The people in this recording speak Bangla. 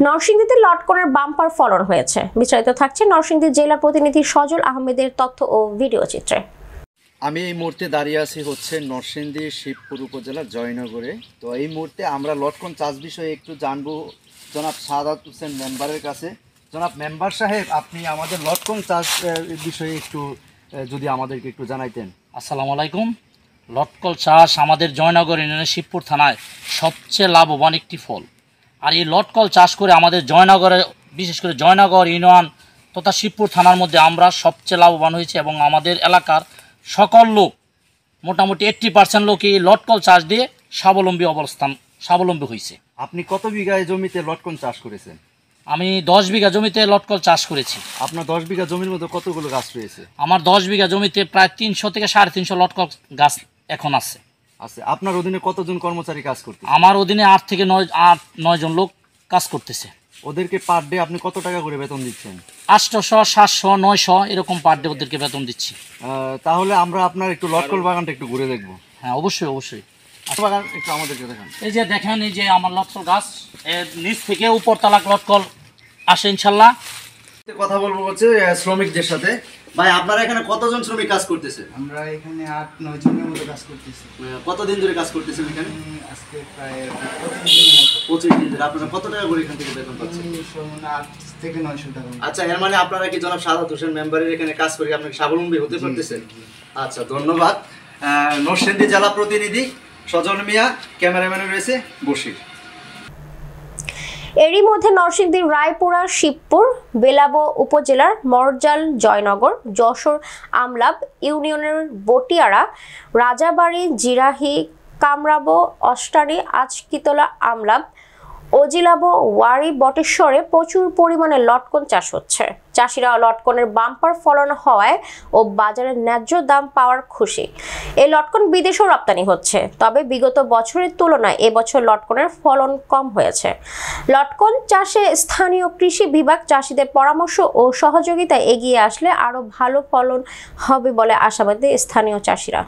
নরসিংদীতে লটকনের বাম্পার ফলন হয়েছে। বিস্তারিত থাকছে নরসিংদী জেলা প্রতিনিধি সজল আহমেদের তথ্য ও ভিডিও চিত্রে। আমি এই মুহূর্তে দাঁড়িয়ে আছি নরসিংদী শিবপুর উপজেলার জয়নগরে। তো এই মুহূর্তে আমরা লটকন চাষ বিষয়ে একটু জানবো জনাব সাদাত হোসেন মেম্বারের কাছে। জনাব মেম্বার সাহেব, আপনি আমাদের লটকন চাষ বিষয়ে একটু যদি আমাদেরকে একটু জানাইতেন। আসসালামু আলাইকুম। লটকন চাষ আমাদের জয়নগর ইউনিয়নের শিবপুর থানায় সবচেয়ে লাভবান একটি ফল। আর এই লটকন চাষ করে আমাদের জয়নগরে, বিশেষ করে জয়নগর ইউনিয়ন তথা শিবপুর থানার মধ্যে আমরা সবচেয়ে লাভবান হয়েছি এবং আমাদের এলাকার সকল লোক, মোটামুটি 80% লোক এই লটকন চাষ দিয়ে স্বাবলম্বী হয়েছে। আপনি কত বিঘা জমিতে লটকন চাষ করেছেন? আমি 10 বিঘা জমিতে লটকন চাষ করেছি। আপনার 10 বিঘা জমির মধ্যে কতগুলো গাছ রয়েছে? আমার 10 বিঘা জমিতে প্রায় 300 থেকে 350 লটকন গাছ এখন আছে। আপনার অধীনে কতজন কর্মচারী কাজ করতে? আমার অধীনে 8 থেকে 9 জন লোক কাজ করতেছে। ওদেরকে পার ডে আপনি কত টাকা করে বেতন দিচ্ছেন? 800, 700, 900 এরকম পার ডে ওদেরকে বেতন দিচ্ছি। তাহলে আমরা আপনার একটু লটকন বাগানটা একটু ঘুরে দেখবো। হ্যাঁ, অবশ্যই। বাগান একটু আমাদেরকে দেখান। এই যে দেখেন, এই যে আমার লটকন গাছ, এর নিচ থেকে উপর তলাক লটকন আসে ইনশাল্লাহ। কথা বলবো হচ্ছে শ্রমিকদের সাথে। ভাই, আপনারা এখানে কতজন শ্রমিক কাজ করতেছে? আমরা এখানে 8-9 জনের মতো কাজ করতেছি। কতদিন ধরে কাজ করতেছেন এখানে? আজকে প্রায় 25 দিন ধরে। আপনারা কত টাকা করে এখান থেকে বেতন পাচ্ছেন? 8 থেকে 900 টাকা। আচ্ছা, এর মানে আপনারা কি জনাব সাদাত হোসেন মেম্বারের এখানে কাজ করে আপনাকে স্বাবলম্বী হতে পারতেছেন? আচ্ছা, ধন্যবাদ। নরসিংদী জেলা প্রতিনিধি সজল মিয়া, ক্যামেরাম্যানে রয়েছে বশির। এরই মধ্যে নরসিংদীর রায়পুরা, শিবপুর, বেলাবো উপজেলার মরজাল, জয়নগর, যশোর আমলাব ইউনিয়নের বটিয়ারা, রাজাবাড়ী, জিরাহি, কামরাবো, অষ্টারী, আজকিতলা আমলাব, ওজিলাবো, ওয়ারি, বটেশ্বরে প্রচুর পরিমাণে লটকন চাষ হচ্ছে। চাষিরা লটকনের বাম্পার ফলন হওয়ায় ও বাজারে ন্যায্য দাম পাওয়ার খুশি। এই লটকন বিদেশেও রপ্তানি হচ্ছে, তবে বিগত বছরের তুলনায় এবছর লটকনের ফলন কম হয়েছে। লটকন চাষে স্থানীয় কৃষি বিভাগ চাষিদের পরামর্শ ও সহযোগিতায় এগিয়ে আসলে আরও ভালো ফলন হবে বলে আশাবাদী স্থানীয় চাষিরা।